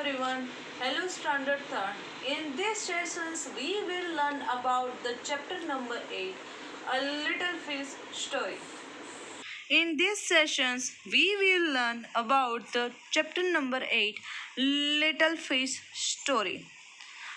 everyone. Hello Standard Third. In this sessions we will learn about the chapter number 8, A Little Fish Story. In these sessions we will learn about the chapter number 8, Little Fish Story.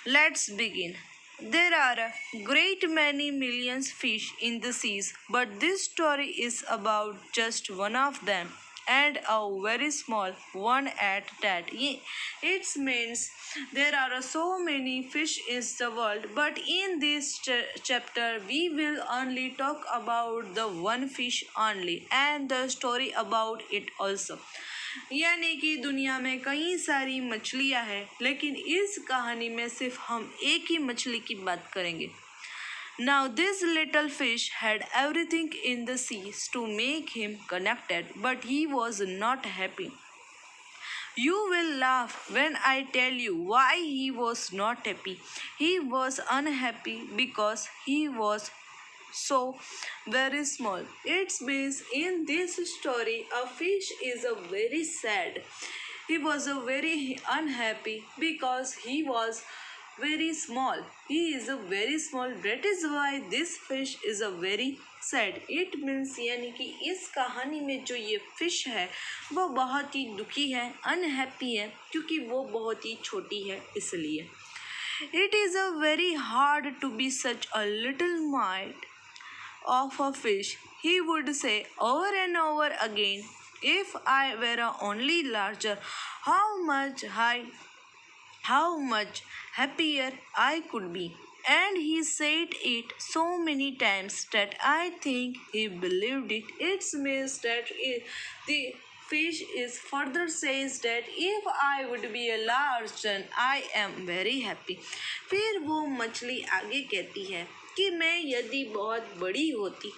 Let's begin. There are a great many millions fish in the seas, but this story is about just one of them and a very small one at that. It means there are so many fish in the world, but in this chapter we will only talk about the one fish only and the story about it also. यानी कि दुनिया में कई सारी मछलियां हैं, लेकिन इस कहानी में सिर्फ हम एक ही मछली की बात करेंगे. Now this little fish had everything in the seas to make him connected, but he was not happy. You will laugh when I tell you why he was not happy. He was unhappy because he was so very small. It means in this story a fish is a very sad. He was a very unhappy because he was very small. He is a very small. That is why this fish is a very sad. It means यानी कि इस कहानी में जो ये fish है वो बहुत ही दुखी है, अनहैप्पी है, क्योंकि वो बहुत ही छोटी है इसलिए. It is a very hard to be such a little mite of a fish, he would say over and over again. If I were only larger, how much happier I could be. And he said it so many times that I think he believed it. It means that the fish is further says that if I would be a large, then I am very happy. फिर वो मछली आगे कहती है कि मैं यदि बहुत बड़ी होती,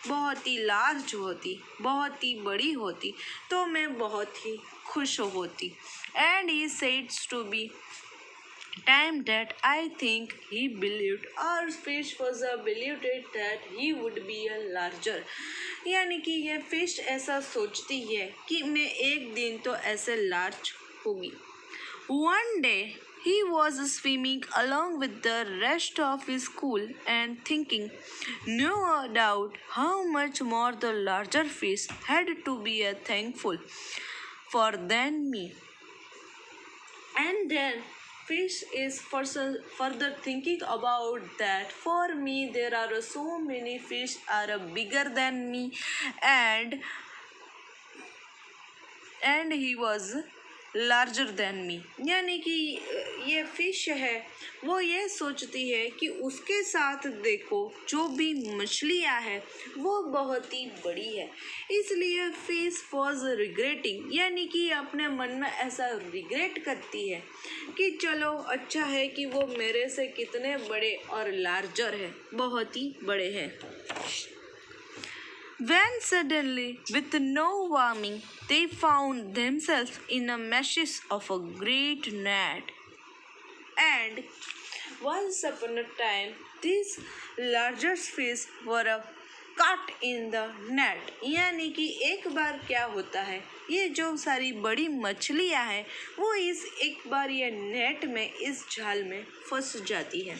बहुत ही लार्ज होती, बहुत ही बड़ी होती, तो मैं बहुत ही खुश होती. And he said to be time that I think he believed or fish was a believed that he would be a larger. यानी कि ये फिश ऐसा सोचती है कि मैं एक दिन तो ऐसे लार्ज होगी. One day he was swimming along with the rest of his school and thinking, no doubt, how much more the larger fish had to be thankful for than me. And then fish is further thinking about that for me there are so many fish are bigger than me, and he was larger than me. यानी कि ये fish है वो ये सोचती है कि उसके साथ देखो जो भी मछलियाँ हैं वो बहुत ही बड़ी है, इसलिए फिश वॉज रिग्रेटिंग. यानी कि अपने मन में ऐसा रिग्रेट करती है कि चलो अच्छा है कि वो मेरे से कितने बड़े और लार्जर है, बहुत ही बड़े हैं. When suddenly, with no warning, they found themselves in a meshes of a great net. And once upon a time, these larger fish were caught in the net. यानी कि एक बार क्या होता है, ये जो सारी बड़ी मछलियाँ हैं वो इस एक बार ये नेट में, इस जाल में फंस जाती है.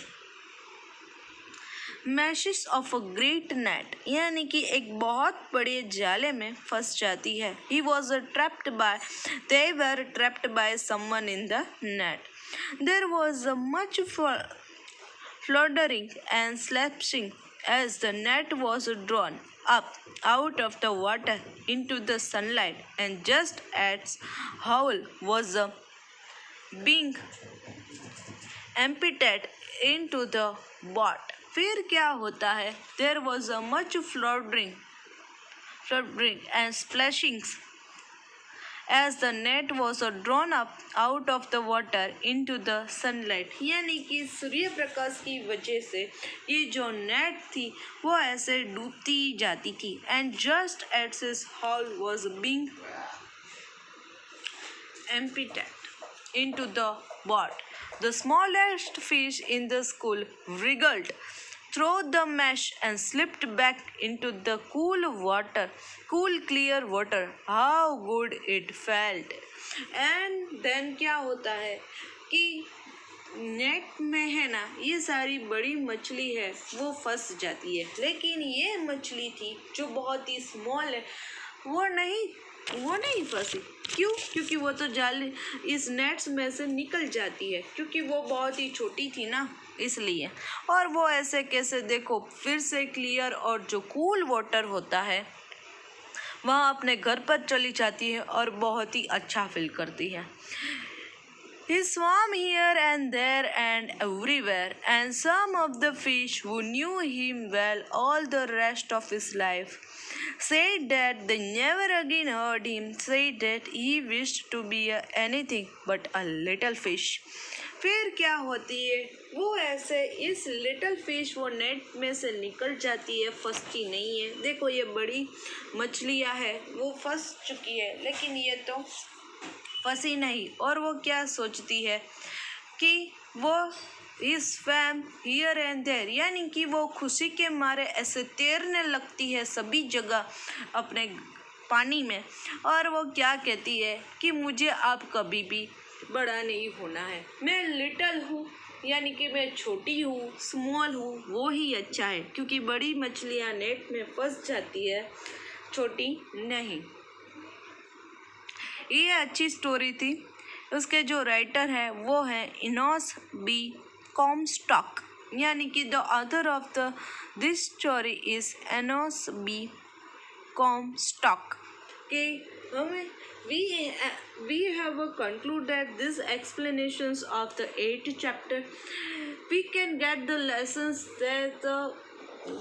Meshes of a great net यानी कि एक बहुत बड़े जाले में फंस जाती है. He was they were trapped by someone in the net. There was much fluttering and splashing as the net was drawn up out of the water into the sunlight, and just as Howl was being emptied into the boat. फिर क्या होता है, there was a much fluttering and splashings as the net was drawn up out of the water into the sunlight. यानी कि सूर्य प्रकाश की वजह से ये जो नेट थी वो ऐसे डूबती जाती थी. And just as his hull was being emptied into the boat, the smallest fish in the school wriggled through the mesh and slipped back into the cool clear water. How good it felt! And then क्या होता है कि net में है ना ये सारी बड़ी मछली है वो फंस जाती है, लेकिन ये मछली थी जो बहुत ही स्मॉल है वो नहीं फंसी। क्यों? क्योंकि वो तो जाल इस नेट्स में से निकल जाती है, क्योंकि वो बहुत ही छोटी थी ना इसलिए। और वो ऐसे कैसे, देखो फिर से क्लियर और जो कूल वाटर होता है वहाँ अपने घर पर चली जाती है और बहुत ही अच्छा फील करती है। He swam here and there and everywhere, and some of the fish who knew him well all the rest of his life said that they never again heard him say that he wished to be anything but a little fish. फिर क्या होती है, वो ऐसे इस little fish वो net में से निकल जाती है, फंसती नहीं है। देखो ये बड़ी मछलियाँ है वो फंस चुकी है, लेकिन ये तो फंसी नहीं। और वो क्या सोचती है कि वो इस स्वैम हियर एंड देयर, यानी कि वो खुशी के मारे ऐसे तैरने लगती है सभी जगह अपने पानी में। और वो क्या कहती है कि मुझे अब कभी भी बड़ा नहीं होना है, मैं लिटिल हूँ, यानी कि मैं छोटी हूँ, स्मॉल हूँ, वो ही अच्छा है, क्योंकि बड़ी मछलियाँ नेट में फंस जाती है, छोटी नहीं। ये अच्छी स्टोरी थी। उसके जो राइटर है वो है इनोस बी कॉमस्टॉक, यानी कि the author of this story is Enos B Comstock. कि हमें we have concluded this explanations of the 8th chapter. We can get the lessons that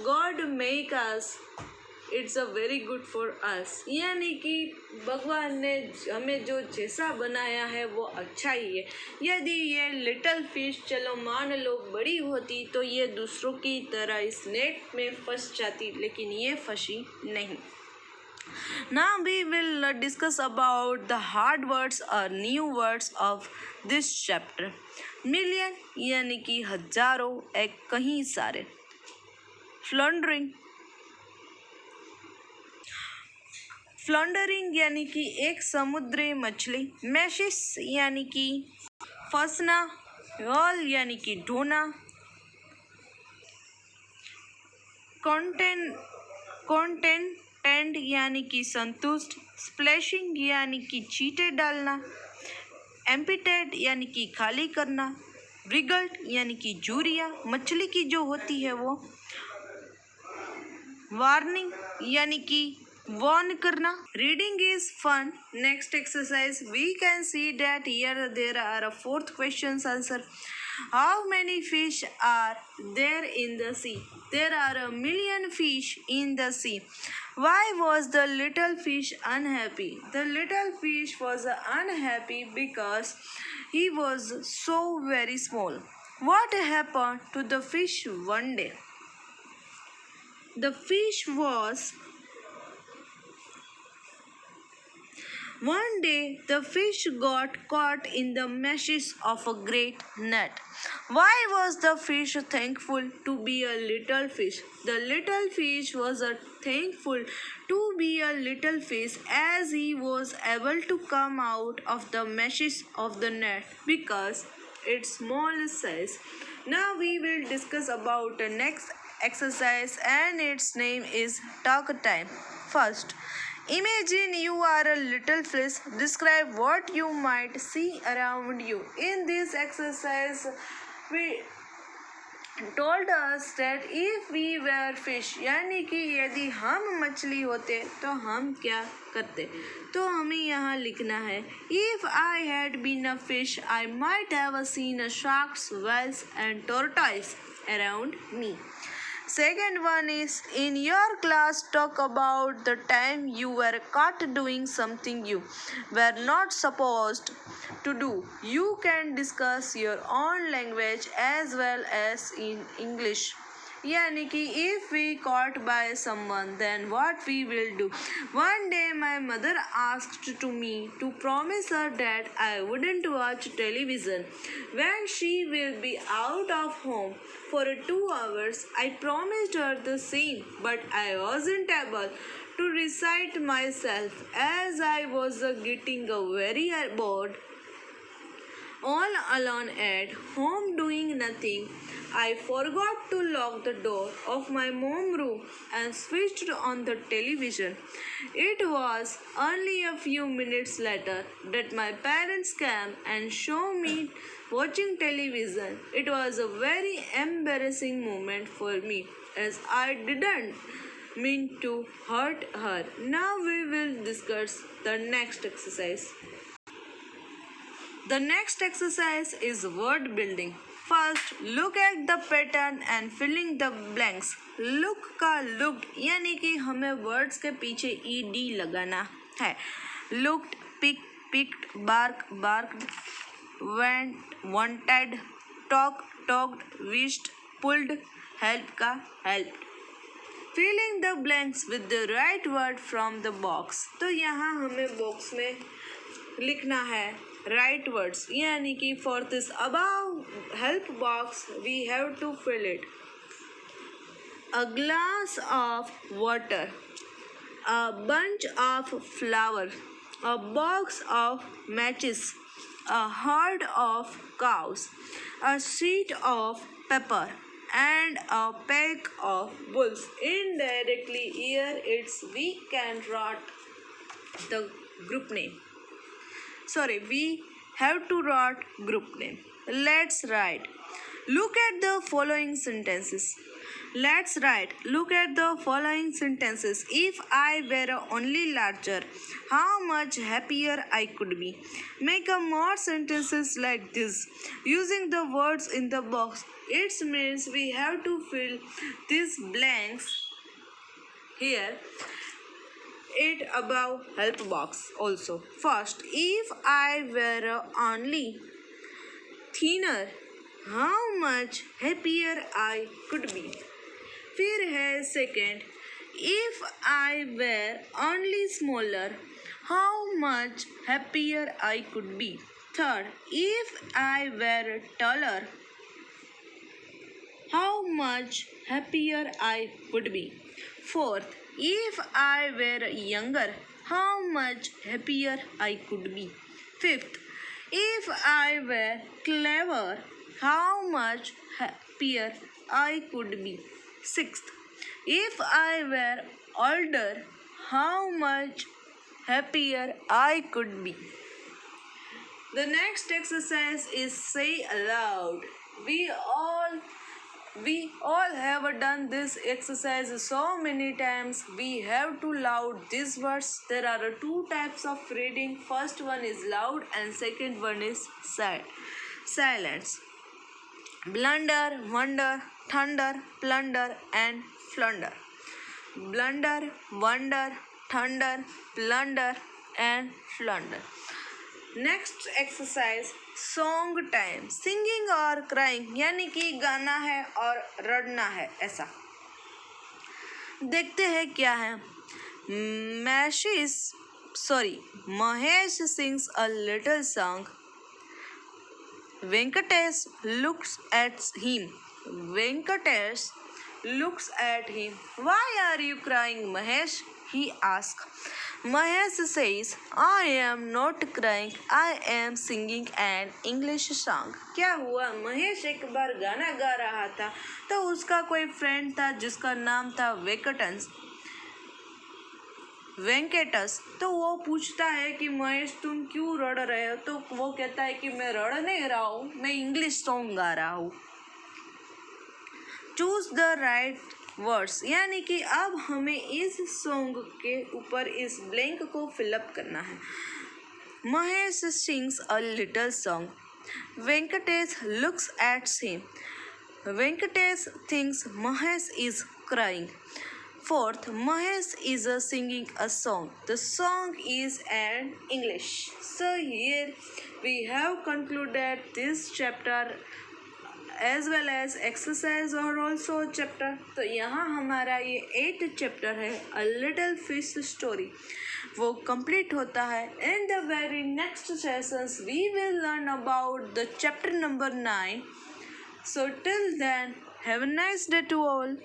God make us. It's a very good for us, यानी कि भगवान ने हमें जो जैसा बनाया है वो अच्छा ही है। यदि ये लिटिल फिश चलो मान लो बड़ी होती तो ये दूसरों की तरह इस नेट में फंस जाती, लेकिन ये फंसी नहीं। Now we will discuss about the hard words or new words of this chapter. Million यानी कि हजारों, एक कहीं सारे। Floundering फ्लॉन्डरिंग यानी कि एक समुद्री मछली। मैशिस यानी कि फंसना। रोल यानी कि ढोना। कॉन्टेंट यानी कि संतुष्ट। स्प्लैशिंग यानी कि चीटे डालना। एम्पिटेड यानी कि खाली करना। रिगल्ट यानी कि जूरिया मछली की जो होती है वो। वार्निंग यानी कि warn करना। Reading is fun. Next exercise we can see that here there are 4th questions answer. How many fish are there in the sea? There are 1,000,000 fish in the sea. Why was the little fish unhappy? The little fish was unhappy because he was so very small. What happened to the fish one day? The fish was One day, the fish got caught in the meshes of a great net. Why was the fish thankful to be a little fish? The little fish was thankful to be a little fish as he was able to come out of the meshes of the net because its small size. Now we will discuss about the next exercise and its name is talk time. First, imagine you are a little fish. Describe what you might see around you. In this exercise, we told us that if we were fish, यानी कि यदि हम मछली होते तो हम क्या करते। तो हमें यहाँ लिखना है If I had been a fish, I might have seen sharks, whales and tortoise around me. Second one is, in your class, talk about the time you were caught doing something you were not supposed to do. You can discuss your own language as well as in English. यानी कि if we caught by someone, then what we will do. One day my mother asked to me to promise her that I wouldn't watch television when she will be out of home for 2 hours. I promised her the same, but I wasn't able to recite myself as I was getting very bored. All alone at home doing nothing, I forgot to lock the door of my mom's room and switched on the television. It was only a few minutes later that my parents came and showed me watching television. It was a very embarrassing moment for me as I didn't mean to hurt her. Now we will discuss the next exercise. The next exercise is word building. First, look at the pattern and filling the blanks. Look का looked यानी कि हमें words के पीछे ed लगाना है. Looked, picked, barked, went, wanted, talked, wished, pulled, helped का helped. Filling the blanks with the right word from the box. तो यहाँ हमें box में लिखना है right words यानी कि for this above help box we have to fill it. A glass of water, a bunch of flowers, a box of matches, a herd of cows, a sheet of paper, and a pack of bulls. Indirectly here we can write the group name. We have to write group name. Let's write. Look at the following sentences. Let's write. Look at the following sentences. If I were only larger, how much happier I could be. Make a more sentences like this using the words in the box. It means we have to fill these blanks here. It above help box also. First, if I were only thinner, how much happier I could be. फिर है second, if I were only smaller, how much happier I could be. Third, if I were taller, how much happier I would be. Fourth, if I were younger, how much happier I could be. Fifth, if I were clever, how much happier I could be. Sixth, if I were older, how much happier I could be. The next exercise is say aloud. We all have done this exercise so many times. We have to loud these words. There are two types of reading. First one is loud and second one is silence. Blunder, wonder, thunder, plunder and flunder. Blunder, wonder, thunder, plunder and flunder. Next exercise song time. Singing और crying यानी कि गाना है और रड़ना है ऐसा. देखते हैं क्या है. Mahesh sings a little song. Venkatesh looks at him. Why are you crying, Mahesh? He asked. Mahesh says, I am not crying, I am singing an English song. क्या हुआ? महेश एक बार गाना गा रहा था तो उसका कोई फ्रेंड था जिसका नाम था वेंकटस. तो वो पूछता है कि महेश तुम क्यों रड़ रहे हो. तो वो कहता है कि मैं रड़ नहीं रहा हूँ, मैं इंग्लिश सॉन्ग गा रहा हूँ. चूज द राइट वर्ड्स यानी कि अब हमें इस सॉन्ग के ऊपर इस ब्लैंक को फिलअप करना है. Mahesh sings a little song. Venkatesh looks at him. Venkatesh thinks Mahesh is crying. Fourth, Mahesh is singing a song. The song is in English. So here we have concluded this chapter as well as exercise और also chapter. तो यहाँ हमारा ये 8th chapter है A Little Fish Story. वो complete होता है. In the very next sessions we will learn about the chapter number 9. So till then, have a nice day to all.